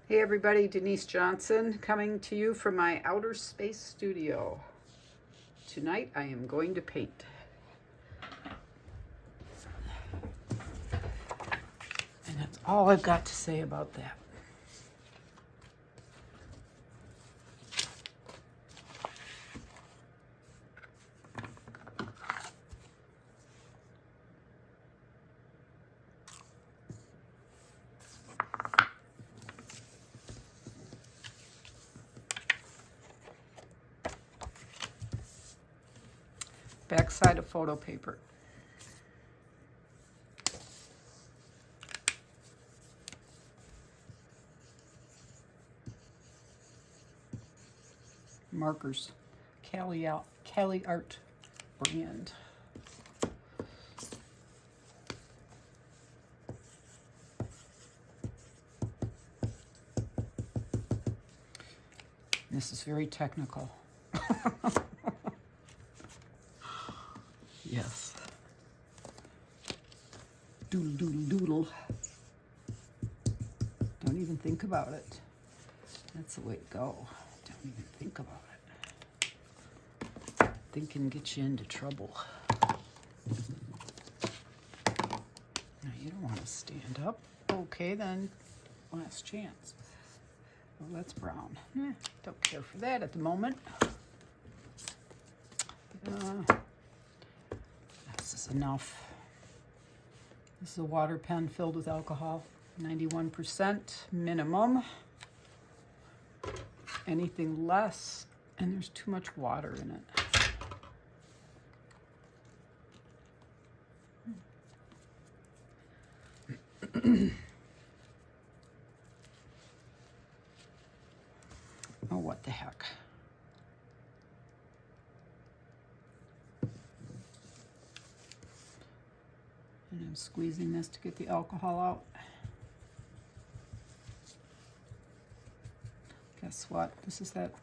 Hey everybody, Denise Johnson coming to you from my outer space studio. Tonight I am going to paint. And that's all I've got to say about that. Backside of photo paper. Markers. Cali Art brand. This is very technical. Yes. Doodle, doodle, doodle. Don't even think about it. That's the way to go. Don't even think about it. Thinking gets you into trouble. Now, you don't want to stand up. Okay, then, last chance. Well, that's brown. Don't care for that at the moment. This is enough. This is a water pen filled with alcohol, 91% minimum. Anything less, and there's too much water in it. Oh, what the heck. And I'm squeezing this to get the alcohol out. Guess what? This is that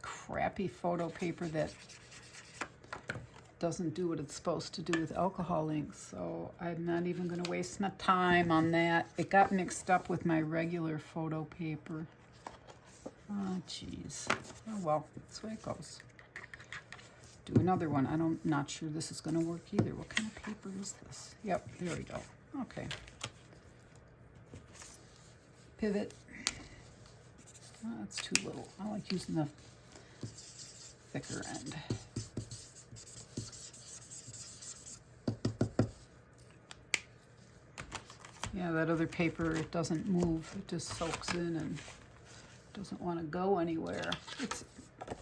crappy photo paper that doesn't do what it's supposed to do with alcohol inks, so I'm not even going to waste my time on that. It got mixed up with my regular photo paper. Oh, jeez. Oh, well, that's the way it goes. Do another one. I'm not sure this is going to work either. What kind of paper is this? Yep, there we go. Okay. Pivot. Oh, that's too little. I like using the thicker end. Yeah, that other paper, it doesn't move. It just soaks in and doesn't want to go anywhere. It's,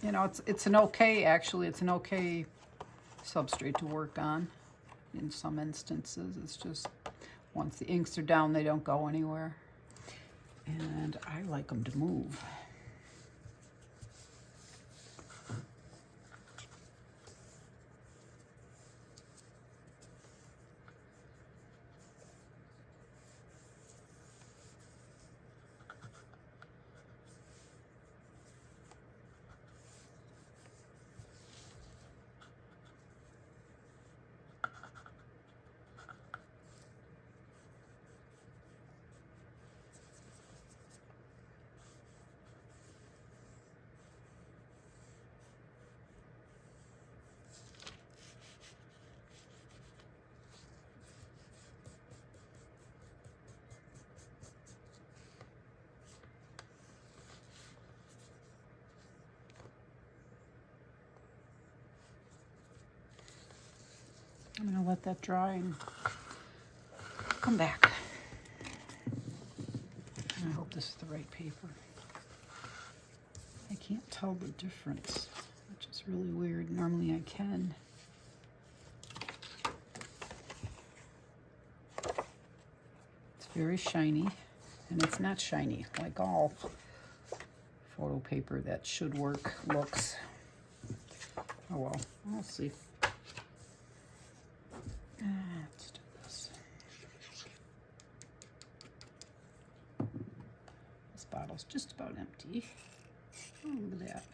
you know, it's an okay, actually, it's an okay substrate to work on in some instances. It's just once the inks are down, they don't go anywhere. And I like them to move. I'm going to let that dry and come back. I hope this is the right paper. I can't tell the difference, which is really weird. Normally I can. It's very shiny, and it's not shiny like all photo paper that should work looks. Oh well, we'll see. Let's do this. This bottle's just about empty. Oh, look at that.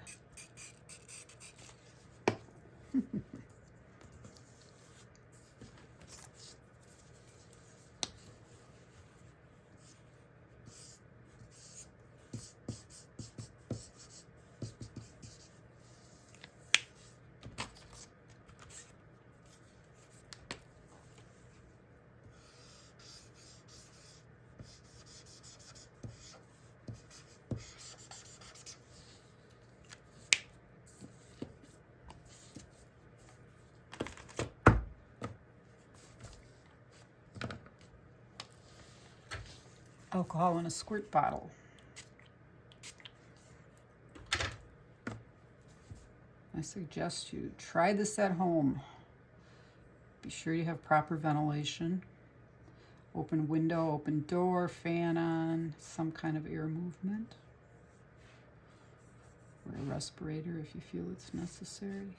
alcohol in a squirt bottle. I suggest you try this at home. Be sure you have proper ventilation. Open window, open door, fan on, some kind of air movement. Or a respirator if you feel it's necessary.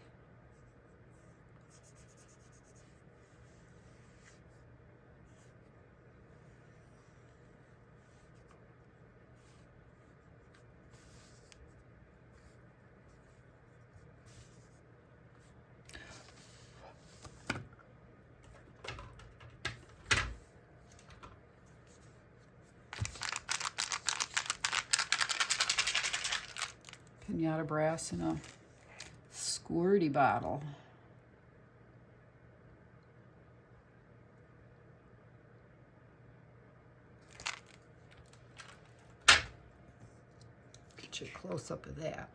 Pinata brass in a squirty bottle. Get you a close-up of that.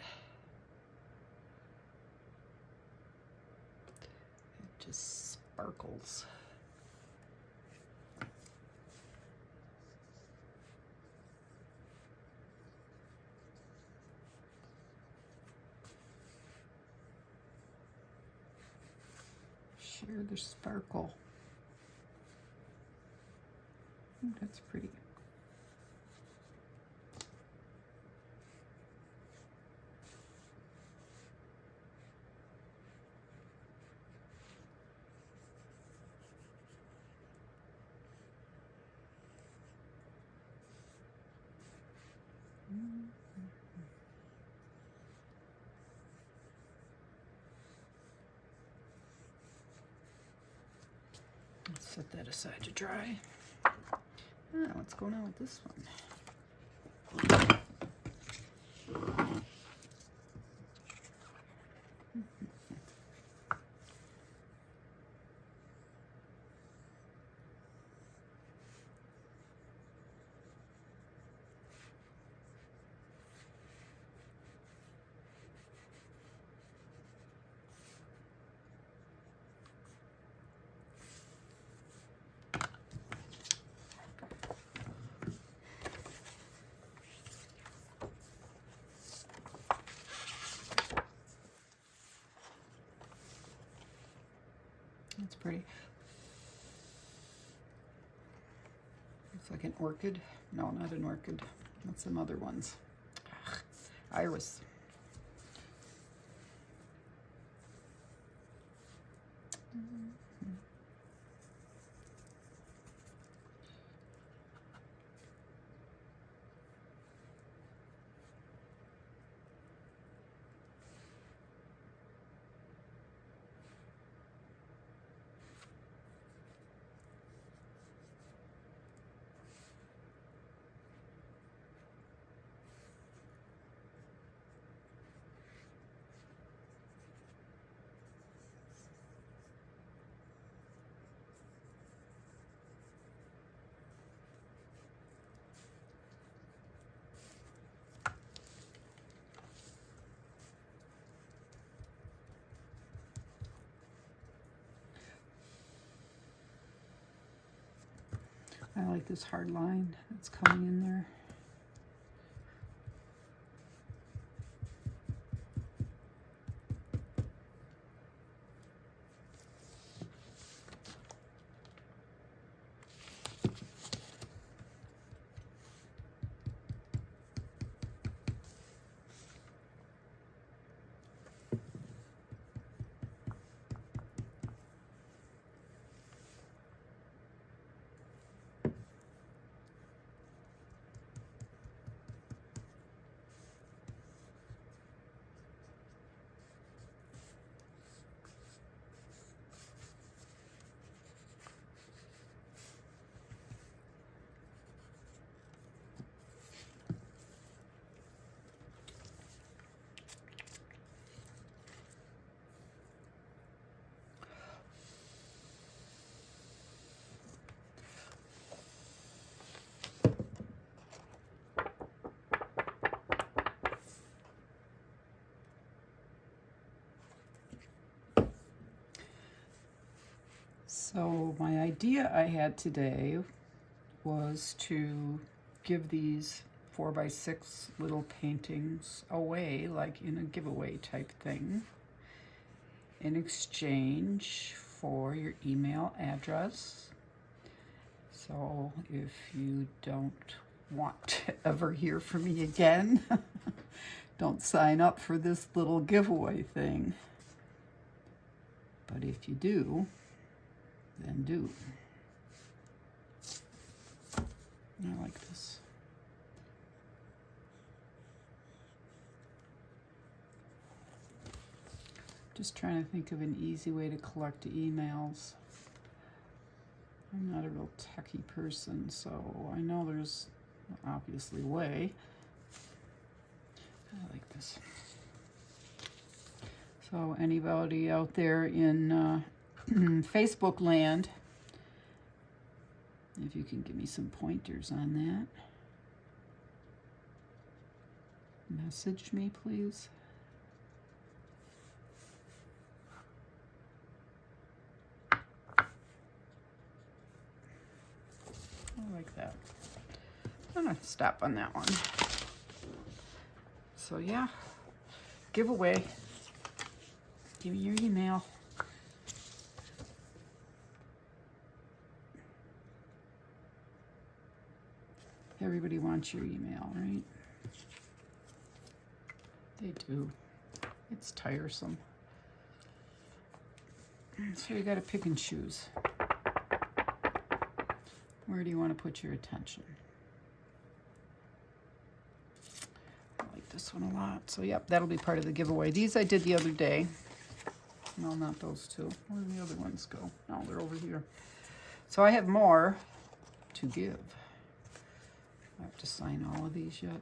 It just sparkles. Share the sparkle. Oh, that's pretty. Let's set that aside to dry. What's going on with this one? That's pretty. Looks like an orchid. No, not an orchid. That's some other ones. Ugh, iris. I like this hard line that's coming in there. So my idea I had today was to give these 4x6 little paintings away, like in a giveaway type thing, in exchange for your email address. So if you don't want to ever hear from me again, don't sign up for this little giveaway thing. But if you do, then do. I like this. Just trying to think of an easy way to collect emails. I'm not a real techie person, so I know there's obviously a way. I like this. So anybody out there in Facebook land, if you can give me some pointers on that, message me, please. I like that. I'm gonna stop on that one. So yeah, giveaway. Give me your email. Everybody wants your email, right? They do. It's tiresome. So you gotta pick and choose. Where do you want to put your attention? I like this one a lot. So yep, that'll be part of the giveaway. These I did the other day. No, not those two. Where do the other ones go? No, they're over here. So I have more to give. I have to sign all of these yet.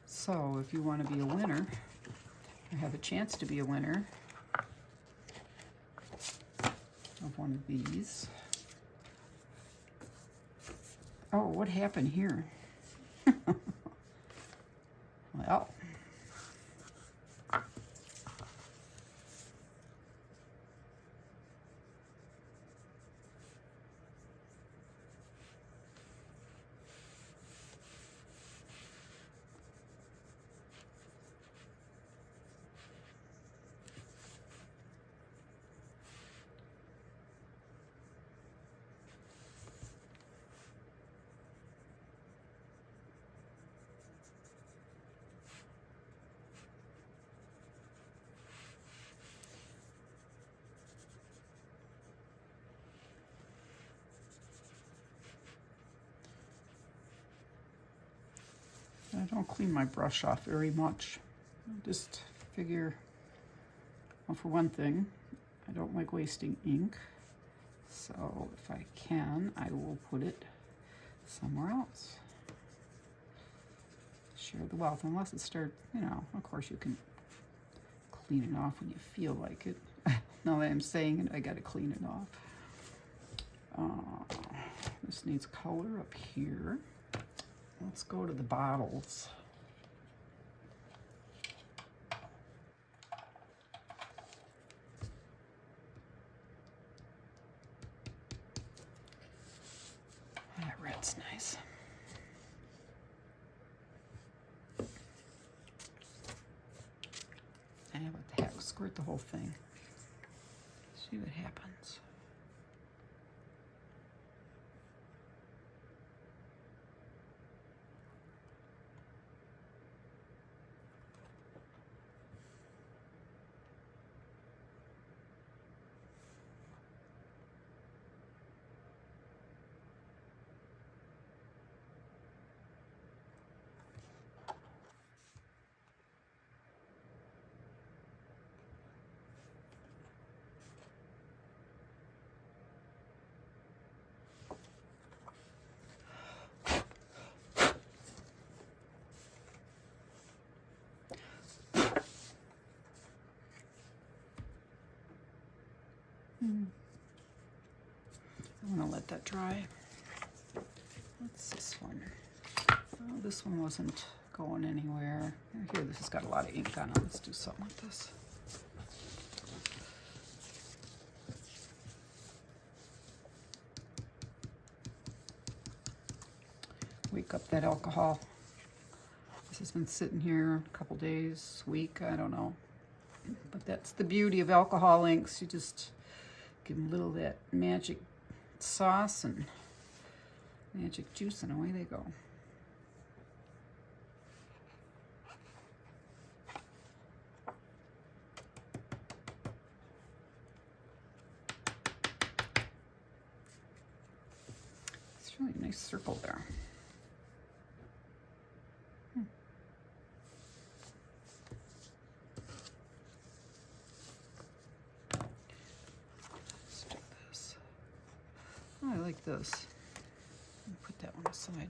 So if you want to be a winner, or have a chance to be a winner of one of these. Oh, what happened here? Well, I don't clean my brush off very much. I just figure, well, for one thing, I don't like wasting ink. So if I can, I will put it somewhere else. Share the wealth, unless it starts, you know, of course you can clean it off when you feel like it. Now that I'm saying it, I gotta clean it off. This needs color up here. Let's go to the bottles. That red's nice. And what the heck, squirt the whole thing. See what happens. I'm gonna let that dry. What's this one? Oh, this one wasn't going anywhere. Here, this has got a lot of ink on it. Let's do something with this. wake up that alcohol. This has been sitting here a couple days, week, I don't know. But that's the beauty of alcohol inks. You just give them a little of that magic sauce and magic juice, and away they go. It's really a nice circle there. Stick this. Oh, I like this. Put that one aside.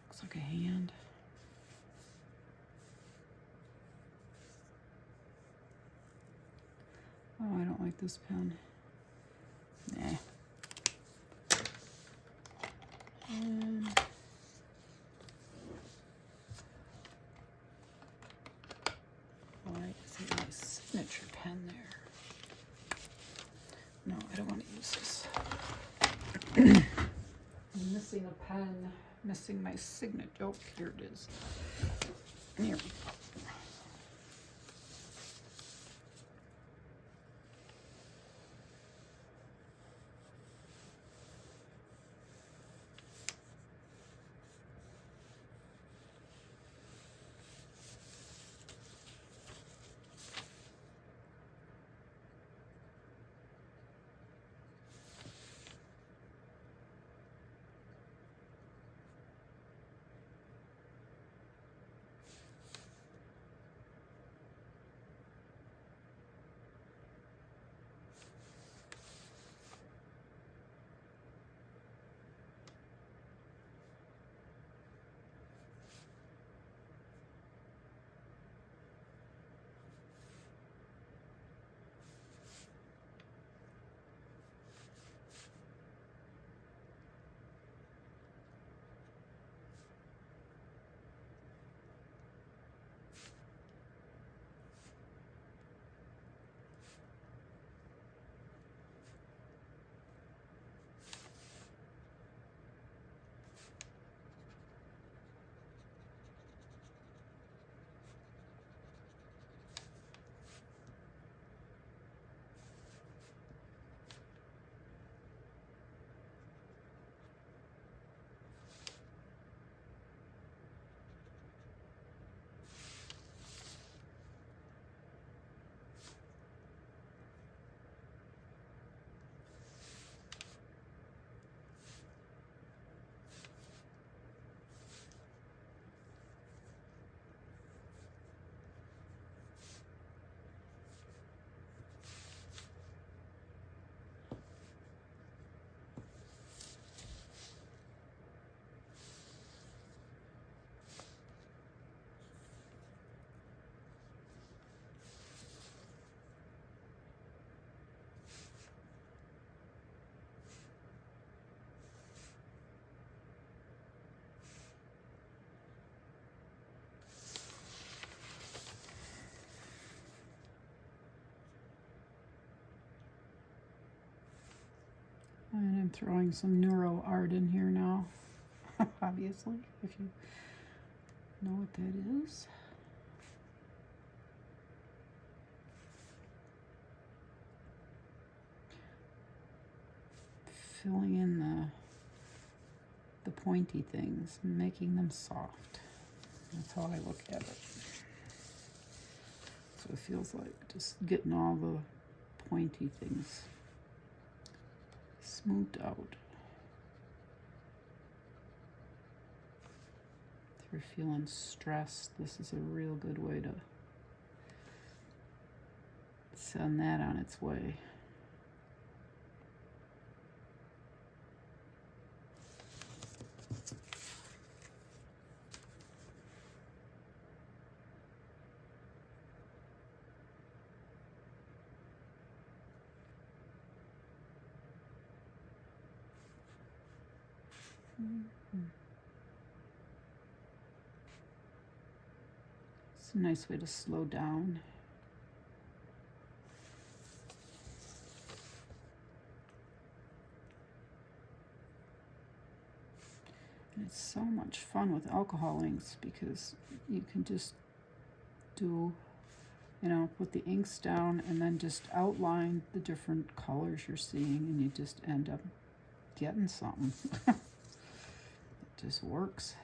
Looks like a hand. Oh, I don't like this pen. Nah. And why isn't my signature pen there? No, I don't want to use this. I'm missing a pen, missing my signature. Oh, here it is. Here we go. And I'm throwing some Neuro Art in here now, obviously, if you know what that is. Filling in the pointy things, making them soft. That's how I look at it. So it feels like just getting all the pointy things smoothed out. If you're feeling stressed, this is a real good way to send that on its way. It's a nice way to slow down It's so much fun with alcohol inks because you can just do, put the inks down and then just outline the different colors you're seeing, and you just end up getting something. It just works.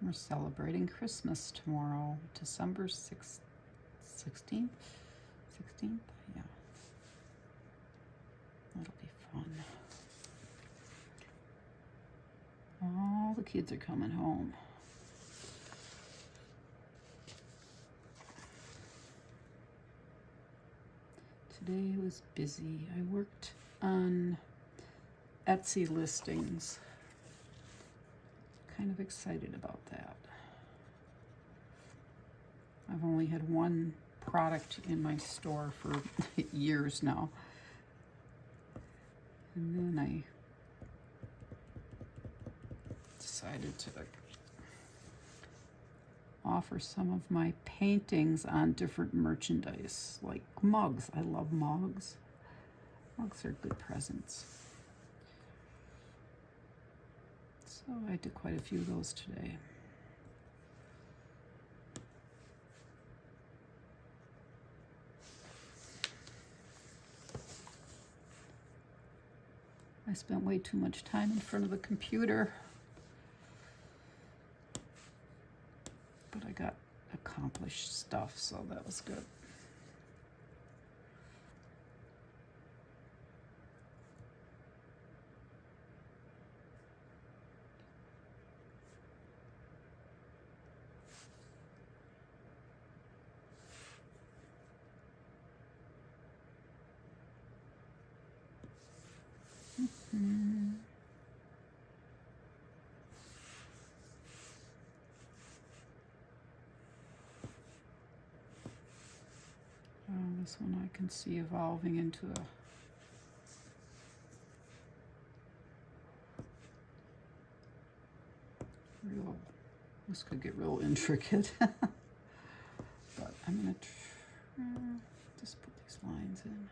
We're celebrating Christmas tomorrow, December 16th? 16th? Yeah. That'll be fun. All the kids are coming home. Today was busy. I worked on Etsy listings. Kind of excited about that. I've only had one product in my store for years now. And then I decided to offer some of my paintings on different merchandise, like mugs. I love mugs. Mugs are good presents. So I did quite a few of those today. I spent way too much time in front of the computer, but I got accomplished stuff, so that was good. This one I can see evolving into a real, this could get real intricate. But I'm going to just put these lines in.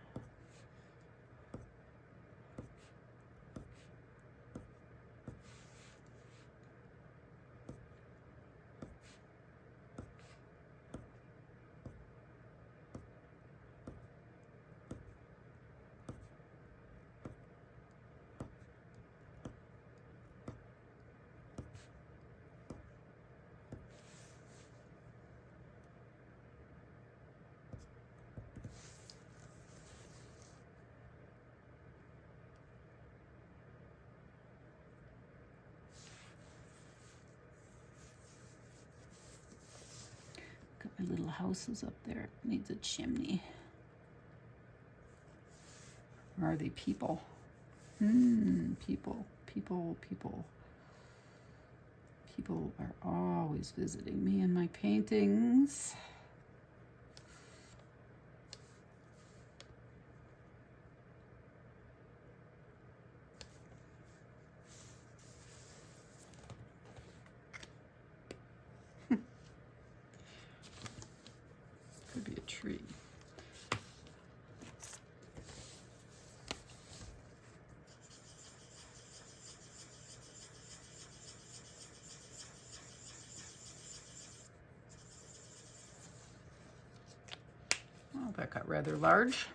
My little house is up there. It needs a chimney. Or are they people? People, people, people. People are always visiting me and my paintings. Could be a tree. Oh, that got rather large.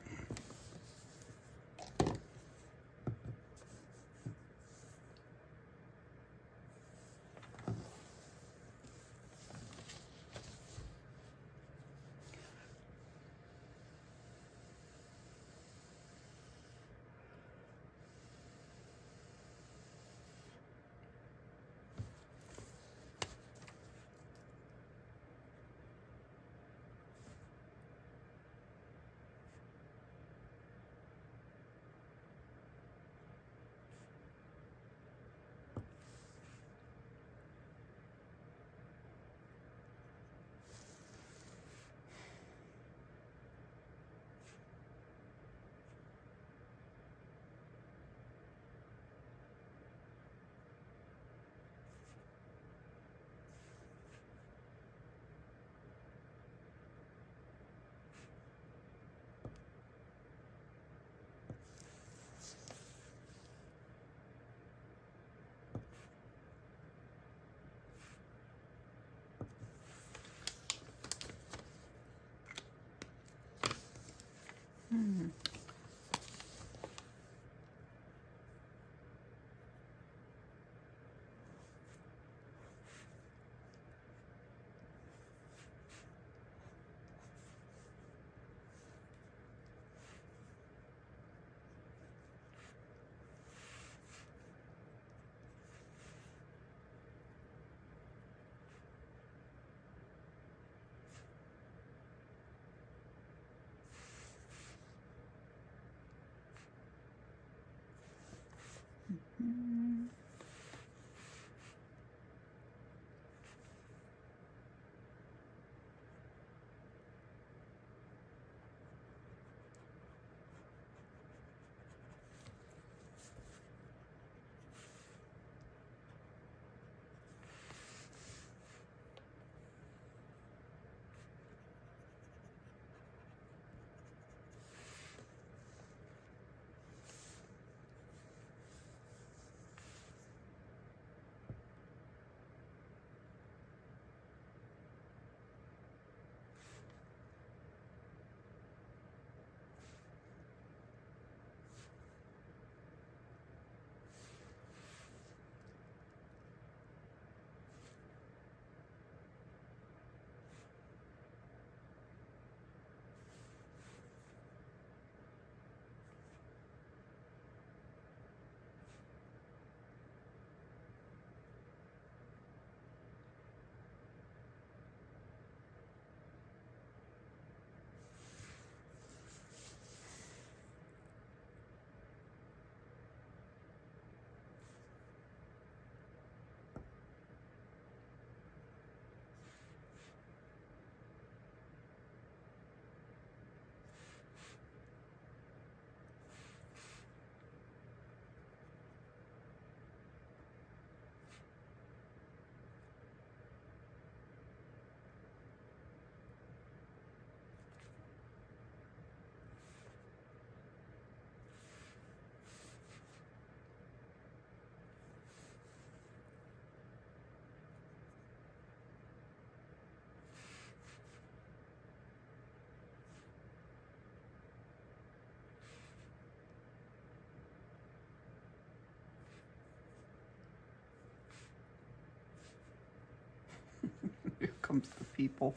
Here comes the people.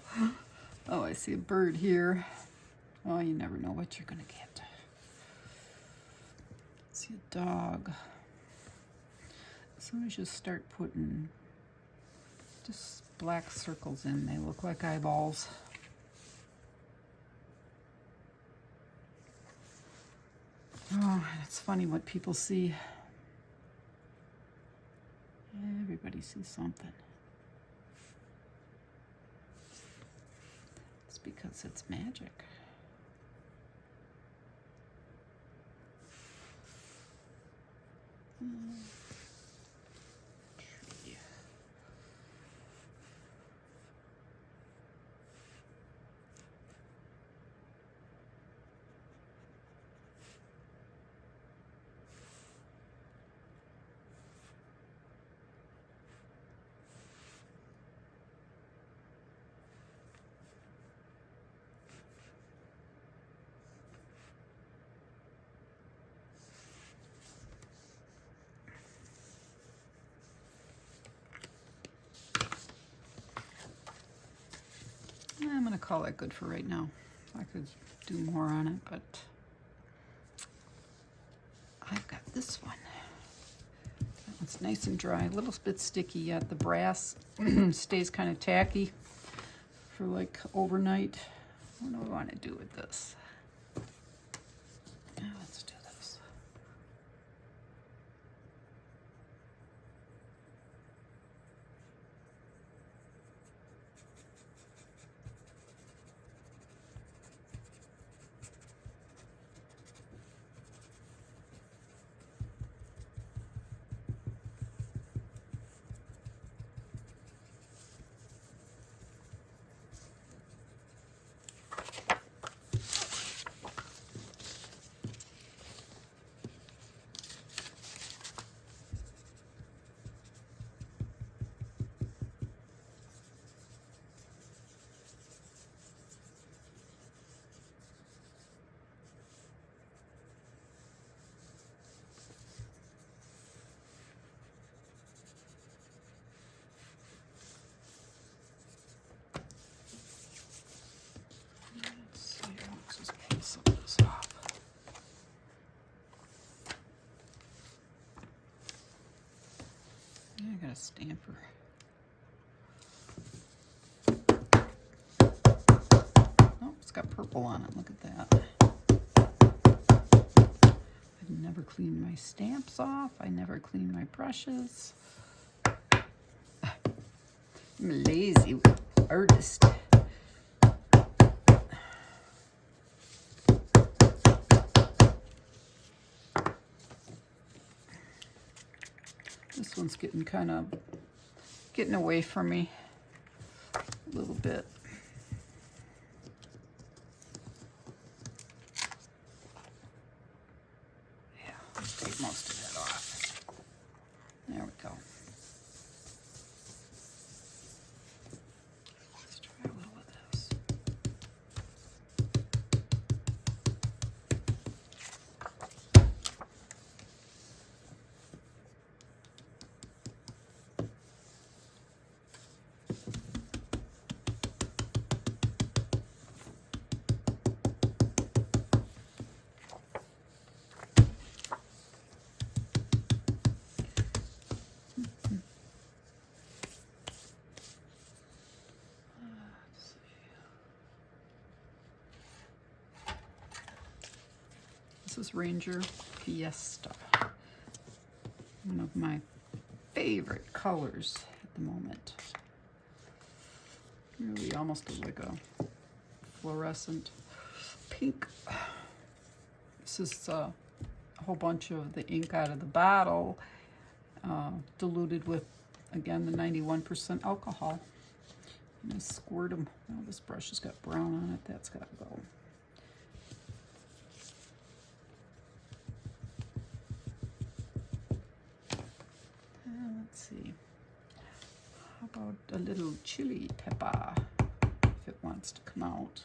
Oh, I see a bird here. Oh, you never know what you're gonna get. See a dog. As soon as you start putting just black circles in, they look like eyeballs. Oh, it's funny what people see. Everybody sees something. It's because it's magic. Tree. I'm going to call that good for right now. I could do more on it, but I've got this one. That one's nice and dry, a little bit sticky yet. The brass stays kind of tacky for like overnight. What do I want to do with this? Yeah, let's do this. Let's see, let's just pull some of this off. Yeah, I got a stamper. Oh, it's got purple on it. Look at that. I never clean my stamps off. I never clean my brushes. I'm a lazy artist. This one's getting away from me a little bit. Yeah, let's take most of that off. There we go. Let's try a little of this. This is Ranger Fiesta, one of my favorite colors at the moment. Really almost like a fluorescent pink. This is a whole bunch of the ink out of the bottle, diluted with, again, the 91% alcohol. And I squirt them. Oh, this brush has got brown on it. That's got to go. Let's see. How about a little chili pepper, if it wants to come out.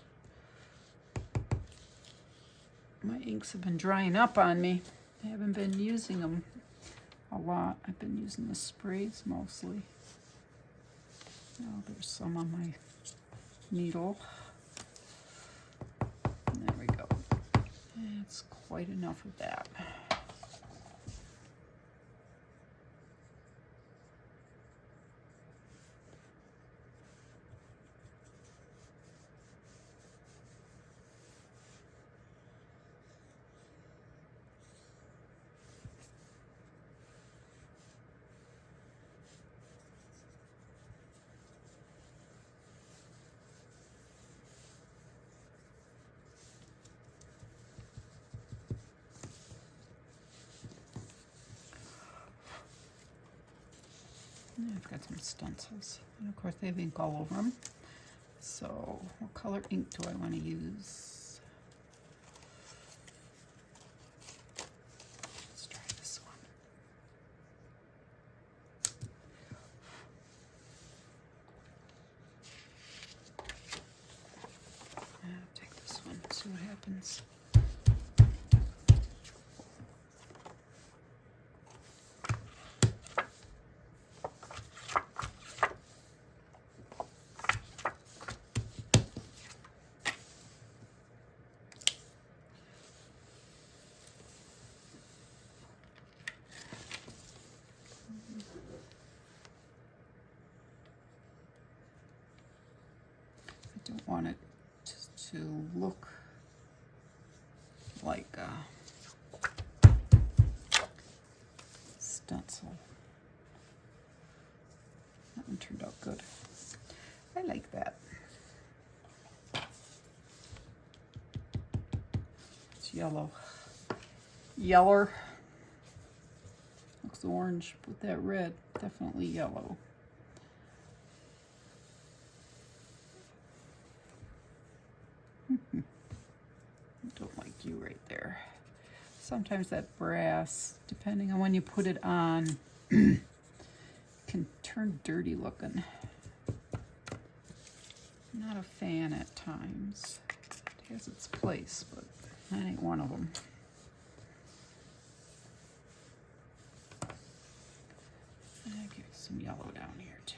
My inks have been drying up on me. I haven't been using them a lot. I've been using the sprays mostly. Oh, there's some on my needle. There we go. It's quite enough of that. Yeah, I've got some stencils, and of course they have ink all over them. So what color ink do I want to use? Let's try this one. I'll take this one, see what happens. I don't want it to look like a stencil. That one turned out good. I like that. It's yellow. Yeller. Looks orange with that red. Definitely yellow. Don't like you right there. Sometimes that brass, depending on when you put it on, can turn dirty looking. Not a fan at times. It has its place, but that ain't one of them. I'll give some yellow down here too.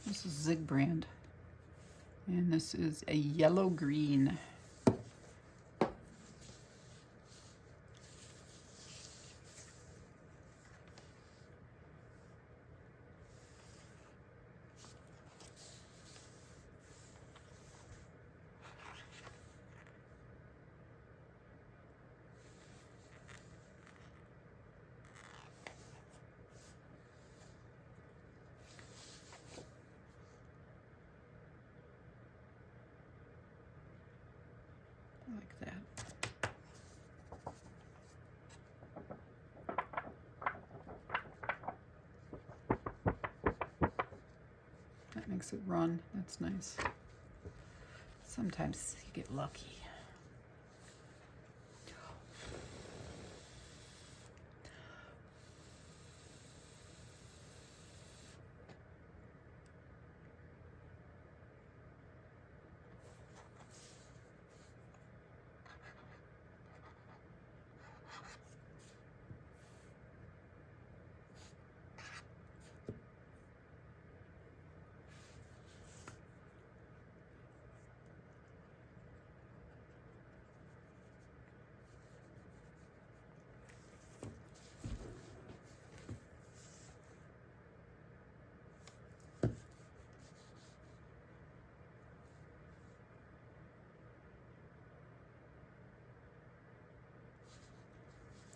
This is Zig brand, and this is a yellow green. Like that. That makes it run. That's nice. Sometimes you get lucky.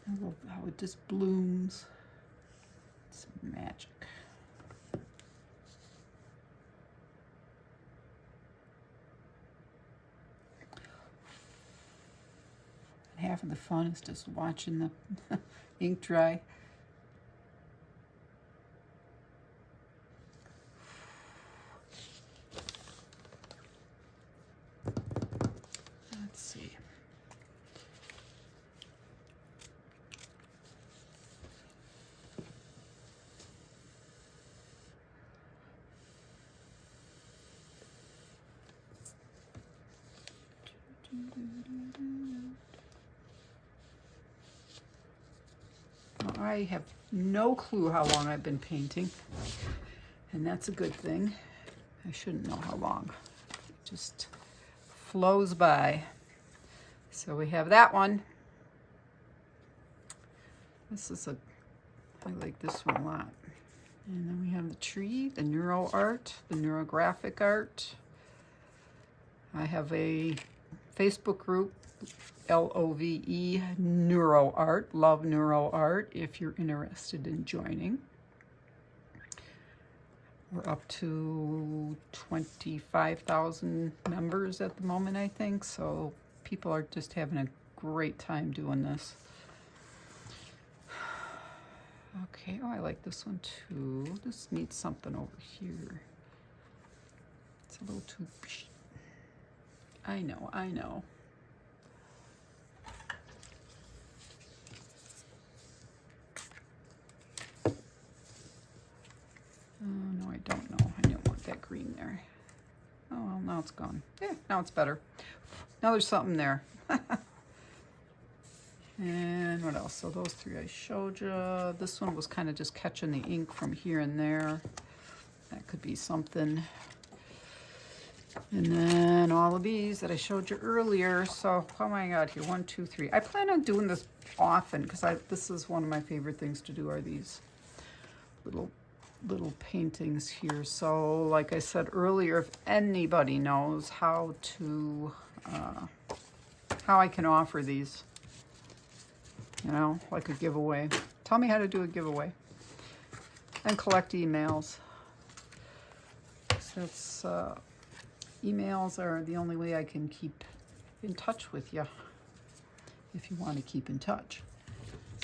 I love how it just blooms. It's magic. Half of the fun is just watching the ink dry. Let's see. I have no clue how long I've been painting, and that's a good thing. I shouldn't know how long. It just flows by. So we have that one. I like this one a lot. And then we have the tree, the neuro art, the neurographic art. I have a Facebook group, LOVE Neuro Art, Love Neuro Art, if you're interested in joining. We're up to 25,000 members at the moment, I think, so people are just having a great time doing this. Okay, oh, I like this one too. This needs something over here. It's a little too... I know. Oh, no, I don't know. I don't want that green there. Oh, well, now it's gone. Yeah, now it's better. Now there's something there. And what else? So those three I showed you. This one was kind of just catching the ink from here and there. That could be something. And then all of these that I showed you earlier. So what am I got here? 1, 2, 3. I plan on doing this often because this is one of my favorite things to do, are these little paintings here. So like I said earlier, if anybody knows how I can offer these, you know, like a giveaway, tell me how to do a giveaway and collect emails. So it's emails are the only way I can keep in touch with you if you want to keep in touch.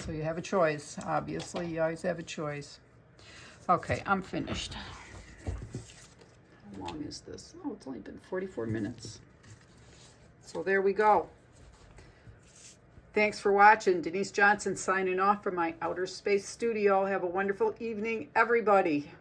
So you have a choice, obviously. You always have a choice. Okay, I'm finished. How long is this? Oh, it's only been 44 minutes. So there we go. Thanks for watching. Denise Johnson signing off from my outer space studio. Have a wonderful evening, everybody.